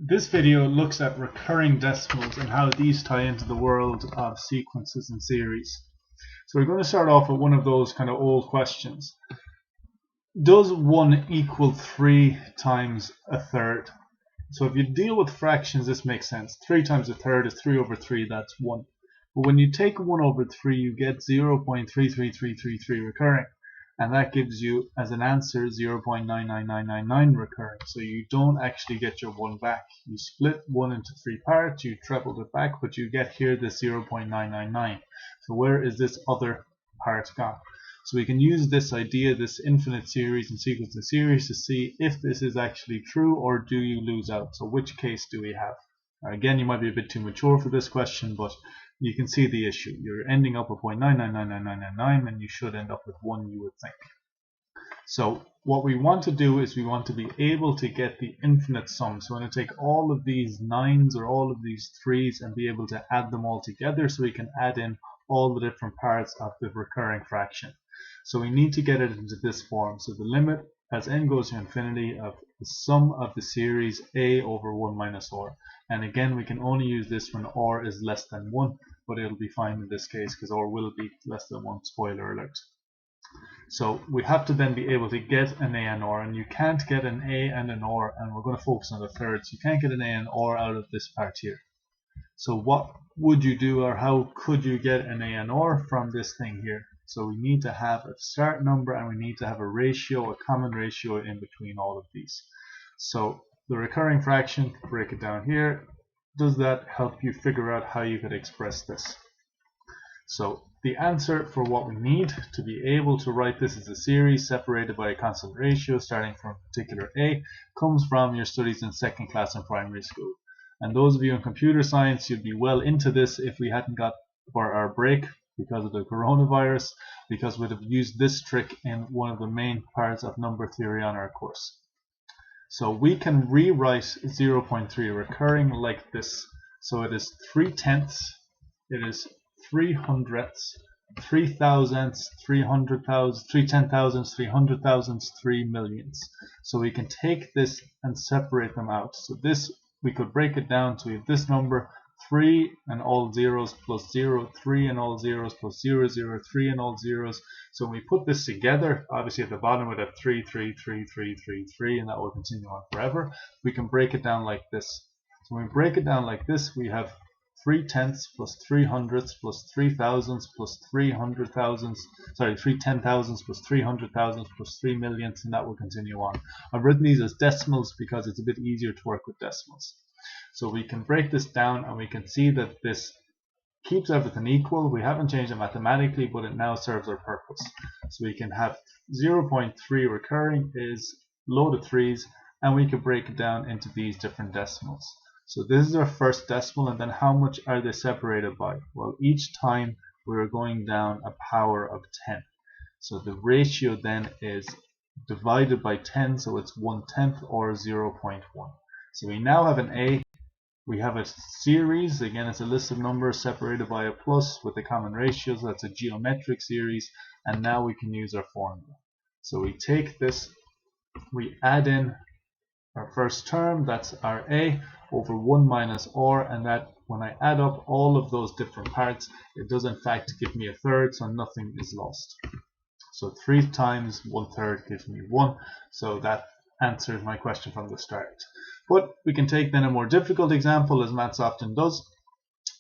This video looks at recurring decimals and how these tie into the world of sequences and series. So we're going to start off with one of those kind of old questions. Does 1 equal 3 times a third? So if you deal with fractions, this makes sense. 3 times a third is 3 over 3, that's 1. But when you take 1 over 3, you get 0.33333 recurring. And that gives you, as an answer, 0.99999 recurring. So you don't actually get your 1 back. You split 1 into 3 parts, you trebled it back, but you get here this 0.999. So where is this other part gone? So we can use this idea, this infinite series and sequence of series, to see if this is actually true or do you lose out. So which case do we have? Again, you might be a bit too mature for this question, but you can see the issue. You're ending up with 0.9999999 and you should end up with 1, you would think. So what we want to do is we want to be able to get the infinite sum. So we're going to take all of these 9s or all of these 3s and be able to add them all together so we can add in all the different parts of the recurring fraction. So we need to get it into this form. So the limit as n goes to infinity of the sum of the series a over 1 minus r. And again, we can only use this when r is less than 1, but it'll be fine in this case because r will be less than 1, spoiler alert. So we have to then be able to get an a and r, and you can't get an a and an r, and we're going to focus on the thirds. You can't get an a and r out of this part here. So what would you do, or how could you get an a and r from this thing here? So we need to have a start number and we need to have a ratio, a common ratio in between all of these. So the recurring fraction, break it down here. Does that help you figure out how you could express this? So the answer for what we need to be able to write this as a series separated by a constant ratio starting from a particular a comes from your studies in second class in primary school. And those of you in computer science, you'd be well into this if we hadn't got for our break because of the coronavirus, because we'd have used this trick in one of the main parts of number theory on our course. So we can rewrite 0.3 recurring like this. So it is 3/10, it is 3/100, 3,000, 300,000, 3/10,000, 300,000, 3 millions. So we can take this and separate them out. So this, we could break it down to this number, 3 and all zeros plus 0, 3 and all zeros plus 0, 0, 3 and all zeros. So when we put this together, obviously at the bottom we'd have 3, 3, 3, 3, 3, 3, and that will continue on forever. We can break it down like this. So when we break it down like this, we have 3/10 plus 3/100 plus 3,000 plus 300,000, sorry, 3/10,000 plus 300,000 plus 3 millions, and that will continue on. I've written these as decimals because it's a bit easier to work with decimals. So we can break this down and we can see that this keeps everything equal. We haven't changed it mathematically, but it now serves our purpose. So we can have 0.3 recurring is load of 3s, and we can break it down into these different decimals. So this is our first decimal, and then how much are they separated by? Well, each time we're going down a power of 10. So the ratio then is divided by 10, so it's 1/10 or 0.1. So we now have an a. We have a series, again it's a list of numbers separated by a plus with a common ratio, so that's a geometric series, and now we can use our formula. So we take this, we add in our first term, that's our a, over 1 minus r, and that when I add up all of those different parts, it does in fact give me a third, so nothing is lost. So 3 times 1/3 gives me 1, so that answers my question from the start. But we can take then a more difficult example, as maths often does.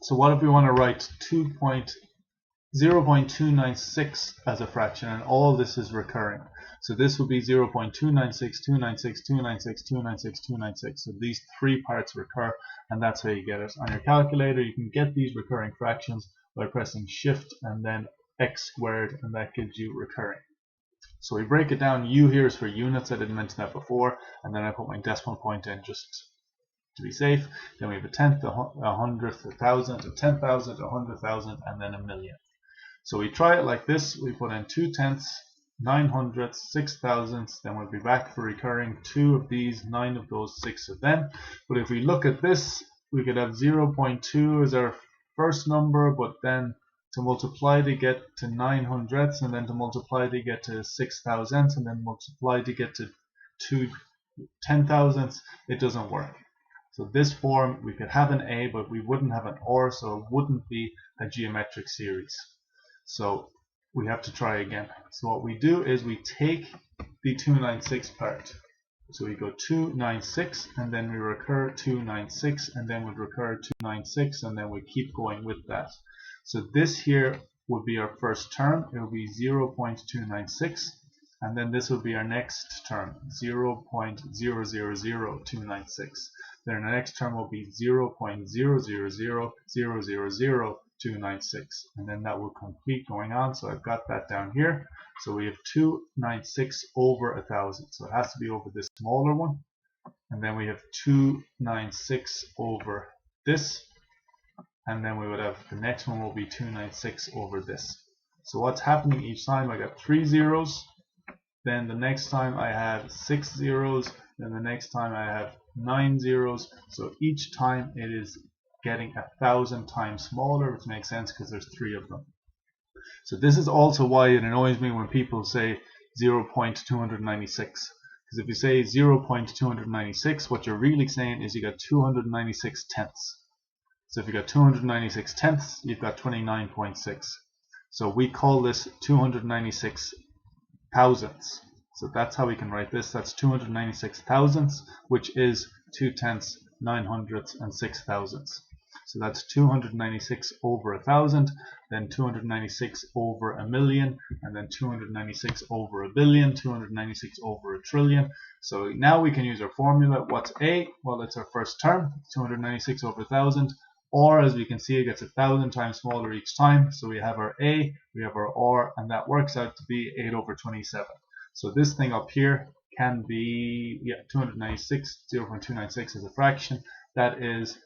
So what if we want to write 0.296 as a fraction, and all this is recurring? So this would be 0.296, 296, 296, 296, 296. So these 3 parts recur, and that's how you get it. On your calculator, you can get these recurring fractions by pressing Shift and then x squared, and that gives you recurring. So we break it down. U here is for units. I didn't mention that before, and then I put my decimal point in just to be safe. Then we have a tenth, a hundredth, 1,000, a 10,000, 100,000, and then a million. So we try it like this. We put in 2/10, 900, 6,000, then we'll be back for recurring 2 of these, 9 of those, 6 of them. But if we look at this, we could have 0.2 as our first number, but then to multiply to get to 900ths, and then to multiply to get to 6,000ths, and then multiply to get to 10,000ths, it doesn't work. So this form, we could have an A, but we wouldn't have an OR, so it wouldn't be a geometric series. So we have to try again. So what we do is we take the 296 part. So we go 296, and then we recur 296, and then we recur 296, and then we keep going with that. So this here would be our first term. It will be 0.296. And then this will be our next term, 0.000296. Then our next term will be 0.000000296. And then that will complete going on. So I've got that down here. So we have 296 over 1,000. So it has to be over this smaller one. And then we have 296 over this. And then we would have the next one will be 296 over this. So what's happening each time? I got 3 zeros. Then the next time I have 6 zeros, then the next time I have 9 zeros. So each time it is getting 1,000 times smaller, which makes sense because there's 3 of them. So this is also why it annoys me when people say 0.296. Because if you say 0.296, what you're really saying is you got 296 tenths. So if you got 296 tenths, you've got 29.6. So we call this 296 thousandths. So that's how we can write this. That's 296 thousandths, which is 2 tenths, 9 hundredths, and 6 thousandths. So that's 296 over 1,000, then 296 over a million, and then 296 over a billion, 296 over a trillion. So now we can use our formula. What's A? Well, it's our first term, 296 over 1,000. Or, as we can see, it gets 1,000 times smaller each time. So we have our A, we have our OR, and that works out to be 8 over 27. So this thing up here can be 296, 0.296 is a fraction. That is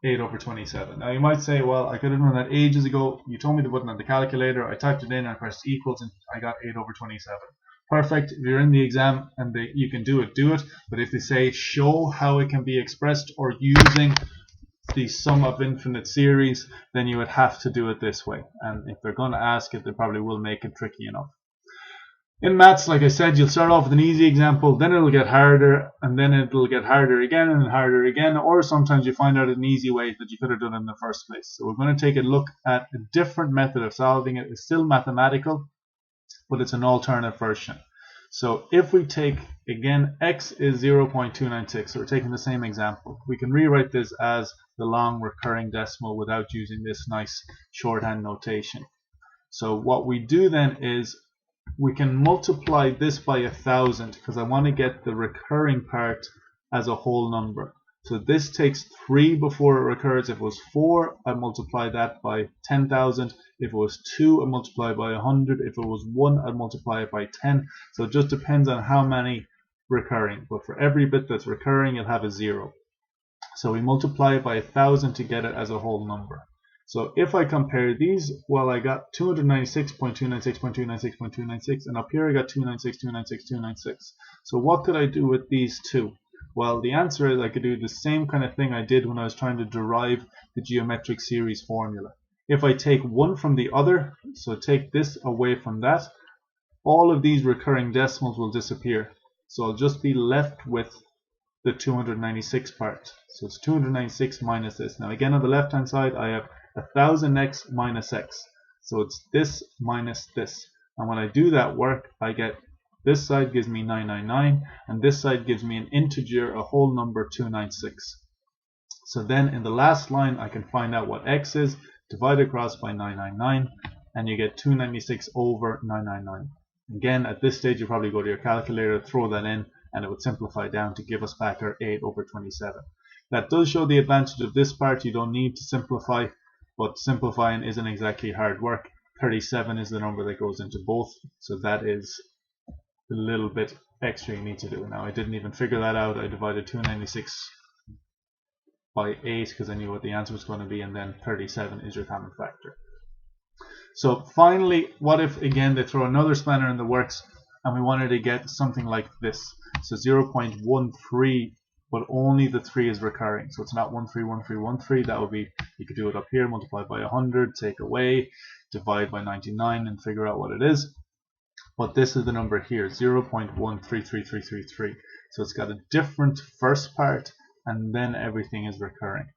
8 over 27. Now you might say, well, I could have done that ages ago. You told me to put it on the calculator. I typed it in, I pressed equals, and I got 8 over 27. Perfect. If you're in the exam and you can do it, do it. But if they say show how it can be expressed or using the sum of infinite series, then you would have to do it this way. And if they're going to ask it, they probably will make it tricky enough. In maths, like I said, you'll start off with an easy example, then it'll get harder, and then it'll get harder again and harder again, or sometimes you find out an easy way that you could have done it in the first place. So we're going to take a look at a different method of solving it. It's still mathematical, but it's an alternate version. So if we take, again, x is 0.296, so we're taking the same example. We can rewrite this as the long recurring decimal without using this nice shorthand notation. So what we do then is we can multiply this by 1,000 because I want to get the recurring part as a whole number. So this takes 3 before it recurs. If it was 4, I multiply that by 10,000. If it was 2, I multiply by 100. If it was 1, I multiply it by 10. So it just depends on how many recurring. But for every bit that's recurring, you'll have a 0. So we multiply it by 1,000 to get it as a whole number. So if I compare these, well, I got 296.296.296.296, and up here I got 296.296.296. So what could I do with these two? Well, the answer is I could do the same kind of thing I did when I was trying to derive the geometric series formula. If I take one from the other, so take this away from that, all of these recurring decimals will disappear. So I'll just be left with the 296 part. So it's 296 minus this. Now again, on the left hand side I have 1,000x minus x. So it's this minus this. And when I do that work, I get this side gives me 999, and this side gives me an integer, a whole number, 296. So then in the last line, I can find out what x is, divide across by 999, and you get 296 over 999. Again, at this stage, you probably go to your calculator, throw that in, and it would simplify down to give us back our 8 over 27. That does show the advantage of this part. You don't need to simplify, but simplifying isn't exactly hard work. 37 is the number that goes into both, so that is a little bit extra you need to do. Now I didn't even figure that out. I divided 296 by 8 because I knew what the answer was going to be, and then 37 is your common factor. So finally, what if again they throw another spanner in the works and we wanted to get something like this? So 0.13, but only the 3 is recurring. So it's not 131313. That would be, you could do it up here, multiply by 100, take away, divide by 99 and figure out what it is. But this is the number here, 0.133333. So it's got a different first part and then everything is recurring.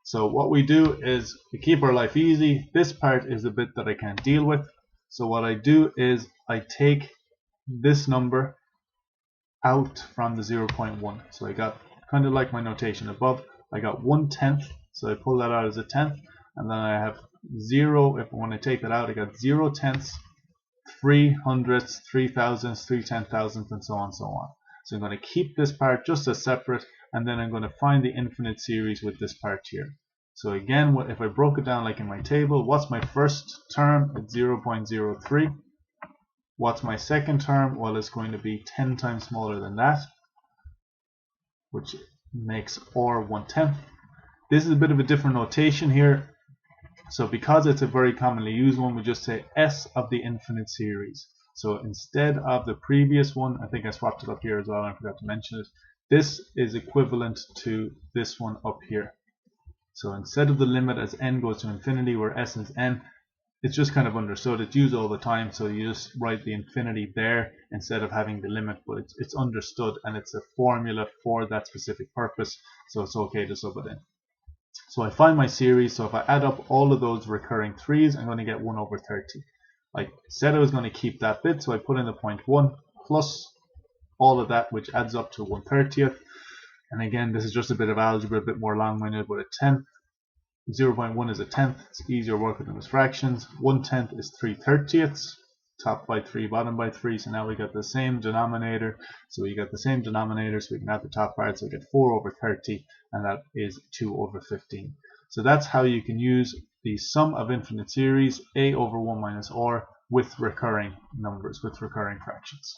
So what we do is we keep our life easy. This part is the bit that I can't deal with. So what I do is I take this number out from the 0.1. So I got, kind of like my notation above, I got 1/10. So I pull that out as a tenth, and then I have 0. If when I take that out, I got 0/10, 300ths, 3,000ths, 3/10,000ths, and so on and so on. So I'm going to keep this part just as separate, and then I'm going to find the infinite series with this part here. So again, if I broke it down like in my table, what's my first term? It's 0.03. What's my second term? Well, it's going to be 10 times smaller than that, which makes r 1/10. This is a bit of a different notation here. So because it's a very commonly used one, we just say S of the infinite series. So instead of the previous one, I think I swapped it up here as well, I forgot to mention it. This is equivalent to this one up here. So instead of the limit as n goes to infinity, where S is n, it's just kind of understood. It's used all the time, so you just write the infinity there instead of having the limit, but it's understood, and it's a formula for that specific purpose, so it's okay to sub it in. So I find my series. So if I add up all of those recurring 3's, I'm going to get 1/30. I said I was going to keep that bit, so I put in the 0.1 plus all of that, which adds up to 1/30th. And again, this is just a bit of algebra, a bit more long-winded, but a tenth. 0.1 is a tenth. It's easier working than with fractions. 1/10 is 3/30ths. Top by 3, bottom by 3. So now we got the same denominator. So we got the same denominator, so we can add the top part. So we get 4/30, and that is 2/15. So that's how you can use the sum of infinite series, a over 1 minus r, with recurring numbers, with recurring fractions.